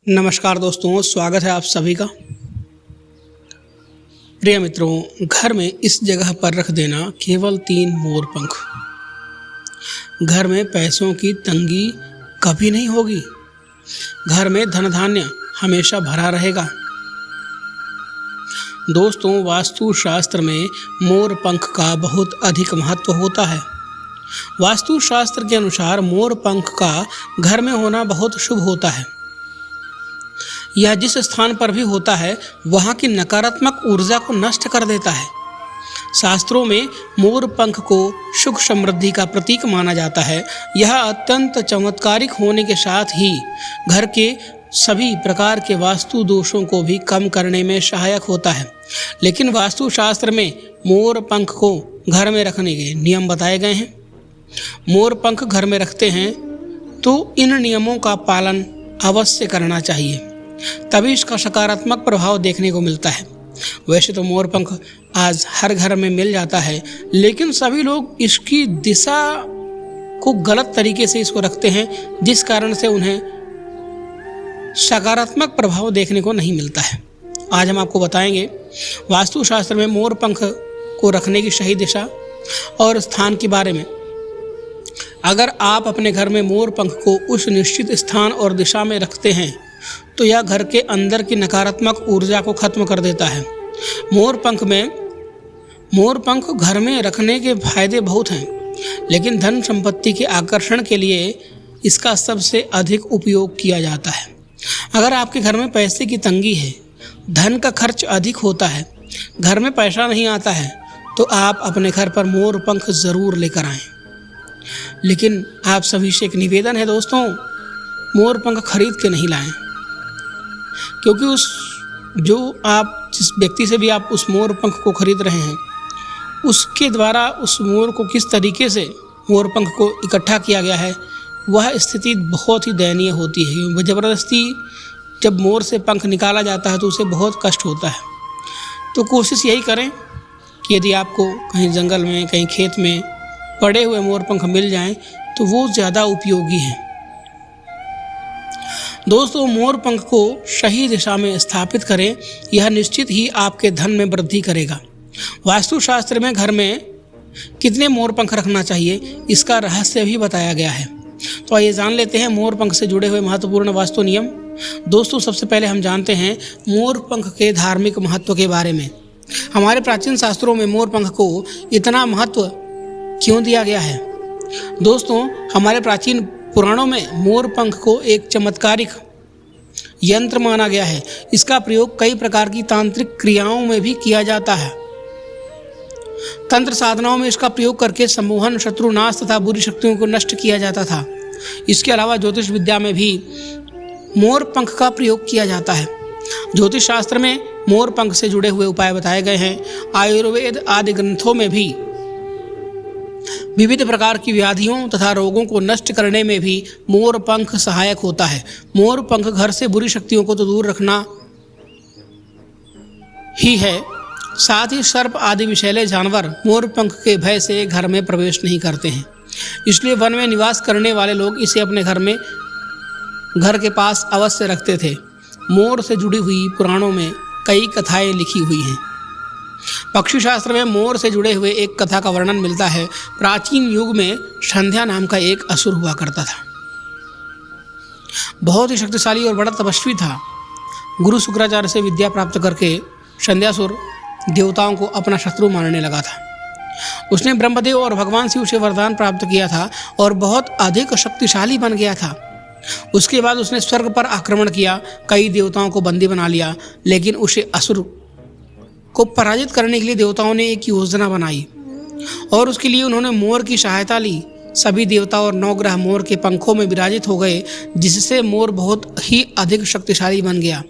नमस्कार दोस्तों, स्वागत है आप सभी का। प्रिय मित्रों, घर में इस जगह पर रख देना केवल 3 मोर पंख। घर में पैसों की तंगी कभी नहीं होगी। घर में धन धान्य हमेशा भरा रहेगा। दोस्तों, वास्तु शास्त्र में मोर पंख का बहुत अधिक महत्व होता है। वास्तु शास्त्र के अनुसार मोर पंख का घर में होना बहुत शुभ होता है। यह जिस स्थान पर भी होता है वहाँ की नकारात्मक ऊर्जा को नष्ट कर देता है। शास्त्रों में मोर पंख को सुख समृद्धि का प्रतीक माना जाता है। यह अत्यंत चमत्कारिक होने के साथ ही घर के सभी प्रकार के वास्तु दोषों को भी कम करने में सहायक होता है। लेकिन वास्तु शास्त्र में मोर पंख को घर में रखने के नियम बताए गए हैं। मोर पंख घर में रखते हैं तो इन नियमों का पालन अवश्य करना चाहिए, तभी इसका सकारात्मक प्रभाव देखने को मिलता है। वैसे तो मोर पंख आज हर घर में मिल जाता है, लेकिन सभी लोग इसकी दिशा को गलत तरीके से इसको रखते हैं, जिस कारण से उन्हें सकारात्मक प्रभाव देखने को नहीं मिलता है। आज हम आपको बताएंगे वास्तु शास्त्र में मोर पंख को रखने की सही दिशा और स्थान के बारे में। अगर आप अपने घर में मोर पंख को उस निश्चित स्थान और दिशा में रखते हैं तो यह घर के अंदर की नकारात्मक ऊर्जा को खत्म कर देता है। मोर पंख घर में रखने के फायदे बहुत हैं, लेकिन धन संपत्ति के आकर्षण के लिए इसका सबसे अधिक उपयोग किया जाता है। अगर आपके घर में पैसे की तंगी है, धन का खर्च अधिक होता है, घर में पैसा नहीं आता है, तो आप अपने घर पर मोर पंख ज़रूर लेकर आएं। लेकिन आप सभी से एक निवेदन है दोस्तों, मोर पंख खरीद के नहीं लाएं, क्योंकि जिस व्यक्ति से भी आप उस मोर पंख को खरीद रहे हैं, उसके द्वारा उस मोर को किस तरीके से मोर पंख को इकट्ठा किया गया है, वह स्थिति बहुत ही दयनीय होती है। ज़बरदस्ती जब मोर से पंख निकाला जाता है तो उसे बहुत कष्ट होता है। तो कोशिश यही करें कि यदि आपको कहीं जंगल में, कहीं खेत में पड़े हुए मोर पंख मिल जाएं तो वो ज़्यादा उपयोगी हैं। दोस्तों, मोर पंख को सही दिशा में स्थापित करें, यह निश्चित ही आपके धन में वृद्धि करेगा। वास्तु शास्त्र में घर में कितने मोर पंख रखना चाहिए, इसका रहस्य भी बताया गया है। तो आइए जान लेते हैं मोर पंख से जुड़े हुए महत्वपूर्ण वास्तु नियम। दोस्तों, सबसे पहले हम जानते हैं मोर पंख के धार्मिक महत्व के बारे में। हमारे प्राचीन शास्त्रों में मोर पंख को इतना महत्व क्यों दिया गया है? दोस्तों, हमारे प्राचीन पुराणों में मोर पंख को एक चमत्कारिक यंत्र माना गया है। इसका प्रयोग कई प्रकार की तांत्रिक क्रियाओं में भी किया जाता है। तंत्र साधनाओं में इसका प्रयोग करके सम्मोहन, शत्रुनाश तथा बुरी शक्तियों को नष्ट किया जाता था। इसके अलावा ज्योतिष विद्या में भी मोर पंख का प्रयोग किया जाता है। ज्योतिष शास्त्र में मोर पंख से जुड़े हुए उपाय बताए गए हैं। आयुर्वेद आदि ग्रंथों में भी विविध प्रकार की व्याधियों तथा रोगों को नष्ट करने में भी मोर पंख सहायक होता है। मोर पंख घर से बुरी शक्तियों को तो दूर रखना ही है, साथ ही सर्प आदि विषैले जानवर मोर पंख के भय से घर में प्रवेश नहीं करते हैं। इसलिए वन में निवास करने वाले लोग इसे अपने घर के पास अवश्य रखते थे। मोर से जुड़ी हुई पुराणों में कई कथाएं लिखी हुई हैं। पक्षी शास्त्र में मोर से जुड़े हुए एक कथा का वर्णन मिलता है। प्राचीन युग में संध्या नाम का एक असुर हुआ करता था। बहुत ही शक्तिशाली और बड़ा तपस्वी था। गुरु शुक्राचार्य से विद्या प्राप्त करके संध्यासुर देवताओं को अपना शत्रु मानने लगा था। उसने ब्रह्मदेव और भगवान शिव से वरदान प्राप्त किया था और बहुत अधिक शक्तिशाली बन गया था। उसके बाद उसने स्वर्ग पर आक्रमण किया, कई देवताओं को बंदी बना लिया। लेकिन उसे असुर को पराजित करने के लिए देवताओं ने एक योजना बनाई और उसके लिए उन्होंने मोर की सहायता ली। सभी देवता और 9 ग्रह मोर के पंखों में विराजित हो गए, जिससे मोर बहुत ही अधिक शक्तिशाली बन गया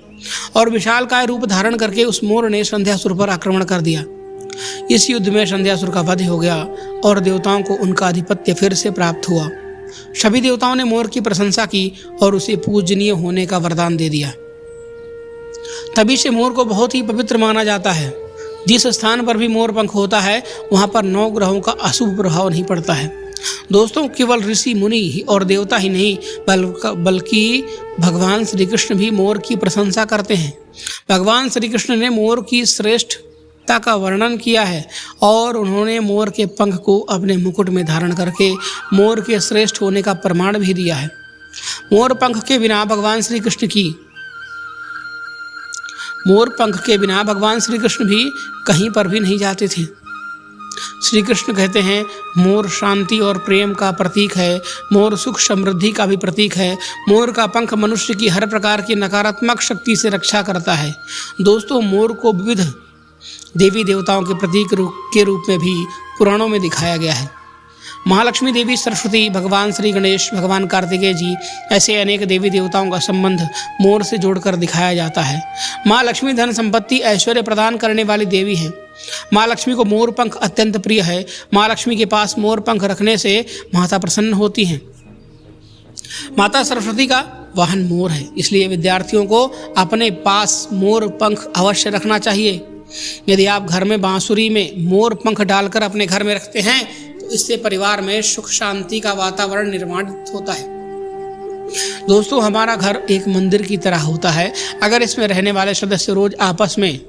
और विशालकाय रूप धारण करके उस मोर ने संध्यासुर पर आक्रमण कर दिया। इस युद्ध में संध्यासुर का वध हो गया और देवताओं को उनका आधिपत्य फिर से प्राप्त हुआ। सभी देवताओं ने मोर की प्रशंसा की और उसे पूजनीय होने का वरदान दे दिया। तभी से मोर को बहुत ही पवित्र माना जाता है। जिस स्थान पर भी मोर पंख होता है वहाँ पर 9 ग्रहों का अशुभ प्रभाव नहीं पड़ता है। दोस्तों, केवल ऋषि मुनि ही और देवता ही नहीं बल्कि भगवान श्री कृष्ण भी मोर की प्रशंसा करते हैं। भगवान श्री कृष्ण ने मोर की श्रेष्ठता का वर्णन किया है और उन्होंने मोर के पंख को अपने मुकुट में धारण करके मोर के श्रेष्ठ होने का प्रमाण भी दिया है। मोर पंख के बिना भगवान श्री कृष्ण भी कहीं पर भी नहीं जाते थे। श्री कृष्ण कहते हैं, मोर शांति और प्रेम का प्रतीक है, मोर सुख समृद्धि का भी प्रतीक है। मोर का पंख मनुष्य की हर प्रकार की नकारात्मक शक्ति से रक्षा करता है। दोस्तों, मोर को विविध देवी देवताओं के प्रतीक के रूप में भी पुराणों में दिखाया गया है। महालक्ष्मी देवी, सरस्वती, भगवान श्री गणेश, भगवान कार्तिकेय जी, ऐसे अनेक देवी देवताओं का संबंध मोर से जोड़कर दिखाया जाता है। माँ लक्ष्मी धन संपत्ति ऐश्वर्य प्रदान करने वाली देवी हैं। माँ लक्ष्मी को मोर पंख अत्यंत प्रिय है। माँ लक्ष्मी के पास मोर पंख रखने से माता प्रसन्न होती हैं। माता सरस्वती का वाहन मोर है, इसलिए विद्यार्थियों को अपने पास मोर पंख अवश्य रखना चाहिए। यदि आप घर में बांसुरी में मोर पंख डालकर अपने घर में रखते हैं तो इससे परिवार में सुख शांति का वातावरण निर्माणित होता है। दोस्तों, हमारा घर एक मंदिर की तरह होता है। अगर इसमें रहने वाले सदस्य रोज आपस में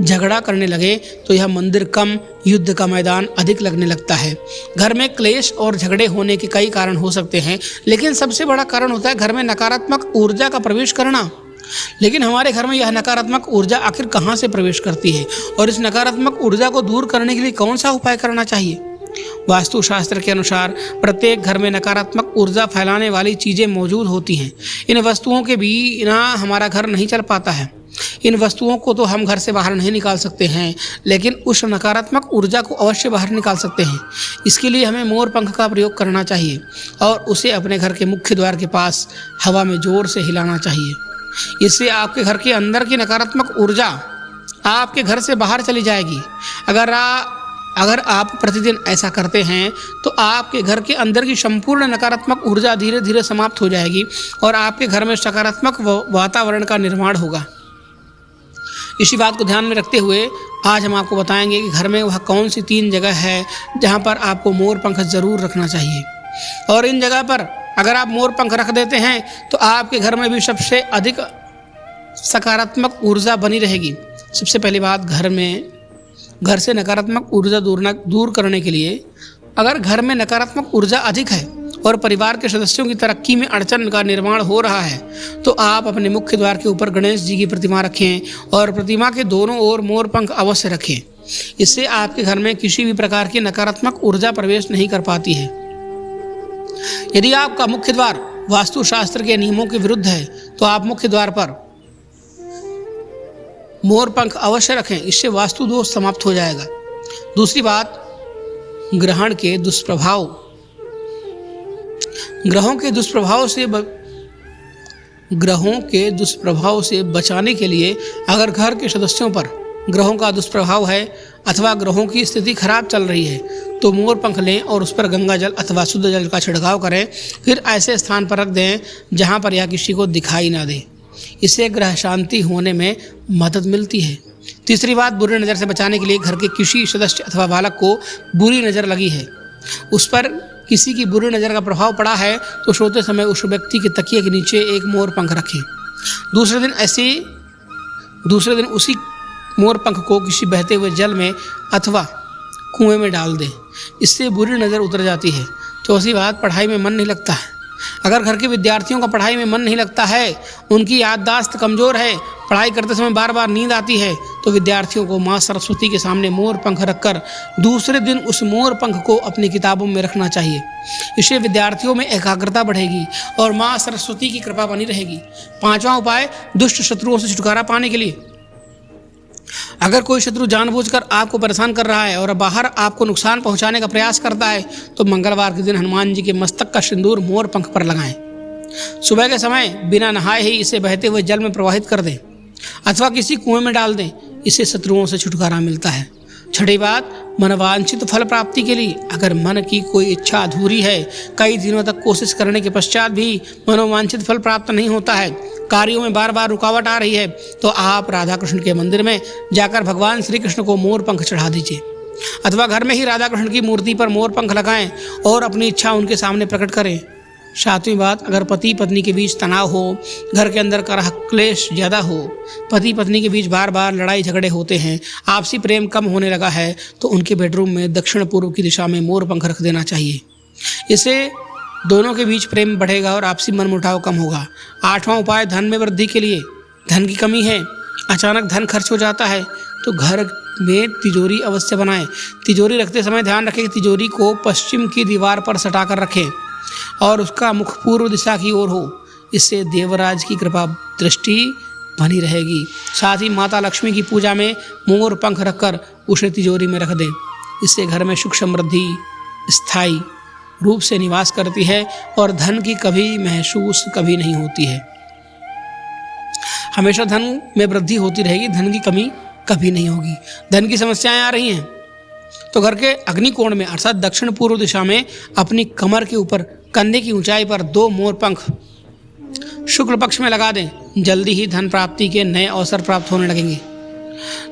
झगड़ा करने लगे तो यह मंदिर कम, युद्ध का मैदान अधिक लगने लगता है। घर में क्लेश और झगड़े होने के कई कारण हो सकते हैं, लेकिन सबसे बड़ा कारण होता है घर में नकारात्मक ऊर्जा का प्रवेश करना। लेकिन हमारे घर में यह नकारात्मक ऊर्जा आखिर कहाँ से प्रवेश करती है और इस नकारात्मक ऊर्जा को दूर करने के लिए कौन सा उपाय करना चाहिए? वास्तुशास्त्र के अनुसार प्रत्येक घर में नकारात्मक ऊर्जा फैलाने वाली चीज़ें मौजूद होती हैं। इन वस्तुओं के बिना हमारा घर नहीं चल पाता है। इन वस्तुओं को तो हम घर से बाहर नहीं निकाल सकते हैं, लेकिन उस नकारात्मक ऊर्जा को अवश्य बाहर निकाल सकते हैं। इसके लिए हमें मोर पंख का प्रयोग करना चाहिए और उसे अपने घर के मुख्य द्वार के पास हवा में जोर से हिलाना चाहिए। इससे आपके घर के अंदर की नकारात्मक ऊर्जा आपके घर से बाहर चली जाएगी। अगर आप प्रतिदिन ऐसा करते हैं तो आपके घर के अंदर की संपूर्ण नकारात्मक ऊर्जा धीरे धीरे समाप्त हो जाएगी और आपके घर में सकारात्मक वातावरण का निर्माण होगा। इसी बात को ध्यान में रखते हुए आज हम आपको बताएंगे कि घर में वह कौन सी 3 जगह है जहां पर आपको मोर पंख जरूर रखना चाहिए। और इन जगह पर अगर आप मोर पंख रख देते हैं तो आपके घर में भी सबसे अधिक सकारात्मक ऊर्जा बनी रहेगी। सबसे पहली बात, घर से नकारात्मक ऊर्जा दूर करने के लिए अगर घर में नकारात्मक ऊर्जा अधिक है और परिवार के सदस्यों की तरक्की में अड़चन का निर्माण हो रहा है तो आप अपने मुख्य द्वार के ऊपर गणेश जी की प्रतिमा रखें और प्रतिमा के दोनों ओर मोर पंख अवश्य रखें। इससे आपके घर में किसी भी प्रकार की नकारात्मक ऊर्जा प्रवेश नहीं कर पाती है। यदि आपका मुख्य द्वार वास्तुशास्त्र के नियमों के विरुद्ध है तो आप मुख्य द्वार पर मोर पंख अवश्य रखें, इससे वास्तु दोष समाप्त हो जाएगा। दूसरी बात, ग्रहों के दुष्प्रभाव से बचाने के लिए अगर घर के सदस्यों पर ग्रहों का दुष्प्रभाव है अथवा ग्रहों की स्थिति खराब चल रही है तो मोर पंख लें और उस पर गंगा जल अथवा शुद्ध जल का छिड़काव करें। फिर ऐसे स्थान पर रख दें जहां पर यह किसी को दिखाई ना दे। इससे ग्रह शांति होने में मदद मिलती है। तीसरी बात, बुरी नज़र से बचाने के लिए घर के किसी सदस्य अथवा बालक को बुरी नज़र लगी है, उस पर किसी की बुरी नज़र का प्रभाव पड़ा है तो सोते समय उस व्यक्ति के तकिए के नीचे एक मोर पंख रखें। दूसरे दिन उसी मोर पंख को किसी बहते हुए जल में अथवा कुएं में डाल दें। इससे बुरी नज़र उतर जाती है। चौथी बात, पढ़ाई में मन नहीं लगता है। अगर घर के विद्यार्थियों का पढ़ाई में मन नहीं लगता है, उनकी याददाश्त कमज़ोर है, पढ़ाई करते समय बार बार नींद आती है तो विद्यार्थियों को माँ सरस्वती के सामने मोर पंख रखकर दूसरे दिन उस मोर पंख को अपनी किताबों में रखना चाहिए। इससे विद्यार्थियों में एकाग्रता बढ़ेगी और माँ सरस्वती की कृपा बनी रहेगी। 5वां उपाय, दुष्ट शत्रुओं से छुटकारा पाने के लिए अगर कोई शत्रु जानबूझकर आपको परेशान कर रहा है और बाहर आपको नुकसान पहुंचाने का प्रयास करता है तो मंगलवार के दिन हनुमान जी के मस्तक का सिंदूर मोर पंख पर लगाएं। सुबह के समय बिना नहाए ही इसे बहते हुए जल में प्रवाहित कर दें अथवा किसी कुएं में डाल दें। इससे शत्रुओं से छुटकारा मिलता है। छठी बात, मनोवांछित फल प्राप्ति के लिए अगर मन की कोई इच्छा अधूरी है, कई दिनों तक कोशिश करने के पश्चात भी मनोवांछित फल प्राप्त नहीं होता है, कार्यों में बार बार रुकावट आ रही है तो आप राधा कृष्ण के मंदिर में जाकर भगवान श्री कृष्ण को मोर पंख चढ़ा दीजिए। अथवा घर में ही राधा कृष्ण की मूर्ति पर मोर पंख लगाएं और अपनी इच्छा उनके सामने प्रकट करें। सातवीं बात, अगर पति पत्नी के बीच तनाव हो, घर के अंदर कलह क्लेश ज़्यादा हो, पति पत्नी के बीच बार बार लड़ाई झगड़े होते हैं, आपसी प्रेम कम होने लगा है, तो उनके बेडरूम में दक्षिण पूर्व की दिशा में मोर पंख रख देना चाहिए। इससे दोनों के बीच प्रेम बढ़ेगा और आपसी मनमुटाव कम होगा। आठवां उपाय, धन में वृद्धि के लिए। धन की कमी है, अचानक धन खर्च हो जाता है, तो घर में तिजोरी अवश्य बनाएं। तिजोरी रखते समय ध्यान रखें कि तिजोरी को पश्चिम की दीवार पर सटा कर रखें और उसका मुख पूर्व दिशा की ओर हो। इससे देवराज की कृपा दृष्टि बनी रहेगी। साथ ही माता लक्ष्मी की पूजा में मोर पंख रखकर उसे तिजोरी में रख दें। इससे घर में सुख समृद्धि स्थायी रूप से निवास करती है और धन की कभी महसूस कभी नहीं होती है। हमेशा धन में वृद्धि होती रहेगी, धन की कमी कभी नहीं होगी। धन की समस्याएं आ रही हैं तो घर के अग्निकोण में अर्थात दक्षिण पूर्व दिशा में अपनी कमर के ऊपर कंधे की ऊंचाई पर 2 मोर पंख शुक्ल पक्ष में लगा दें। जल्दी ही धन प्राप्ति के नए अवसर प्राप्त होने लगेंगे।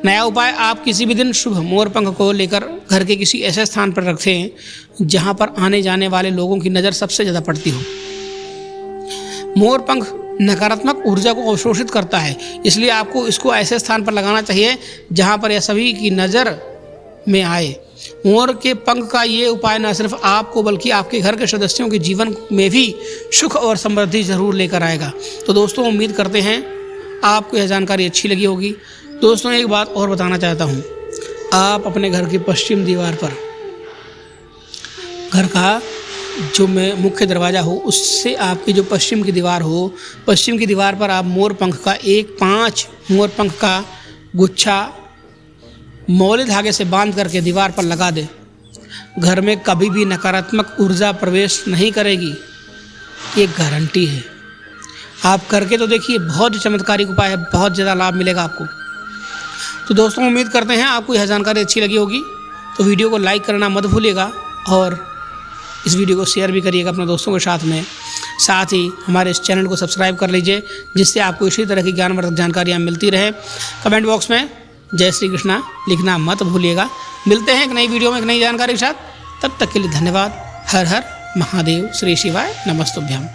नया उपाय, आप किसी भी दिन शुभ मोर पंख को लेकर घर के किसी ऐसे स्थान पर रखें जहां पर आने जाने वाले लोगों की नज़र सबसे ज़्यादा पड़ती हो। मोर पंख नकारात्मक ऊर्जा को अवशोषित करता है, इसलिए आपको इसको ऐसे स्थान पर लगाना चाहिए जहां पर यह सभी की नज़र में आए। मोर के पंख का ये उपाय न सिर्फ आपको बल्कि आपके घर के सदस्यों के जीवन में भी सुख और समृद्धि जरूर लेकर आएगा। तो दोस्तों, उम्मीद करते हैं आपको यह जानकारी अच्छी लगी होगी। दोस्तों, एक बात और बताना चाहता हूँ, आप अपने घर की पश्चिम दीवार पर, घर का जो में मुख्य दरवाज़ा हो उससे आपकी जो पश्चिम की दीवार हो, पश्चिम की दीवार पर आप मोर पंख का 5 मोर पंख का गुच्छा मौली धागे से बांध करके दीवार पर लगा दें। घर में कभी भी नकारात्मक ऊर्जा प्रवेश नहीं करेगी, ये गारंटी है। आप करके तो देखिए, बहुत ही चमत्कारिक उपाय है, बहुत ज़्यादा लाभ मिलेगा आपको। तो दोस्तों, उम्मीद करते हैं आपको यह जानकारी अच्छी लगी होगी। तो वीडियो को लाइक करना मत भूलिएगा और इस वीडियो को शेयर भी करिएगा अपने दोस्तों के साथ में। साथ ही हमारे इस चैनल को सब्सक्राइब कर लीजिए, जिससे आपको इसी तरह की ज्ञानवर्धक जानकारियाँ मिलती रहे। कमेंट बॉक्स में जय श्री कृष्णा लिखना मत भूलिएगा। मिलते हैं एक नई वीडियो में एक नई जानकारी के साथ। तब तक के लिए धन्यवाद। हर हर महादेव। श्री शिवाय नमस्तुभ्यम।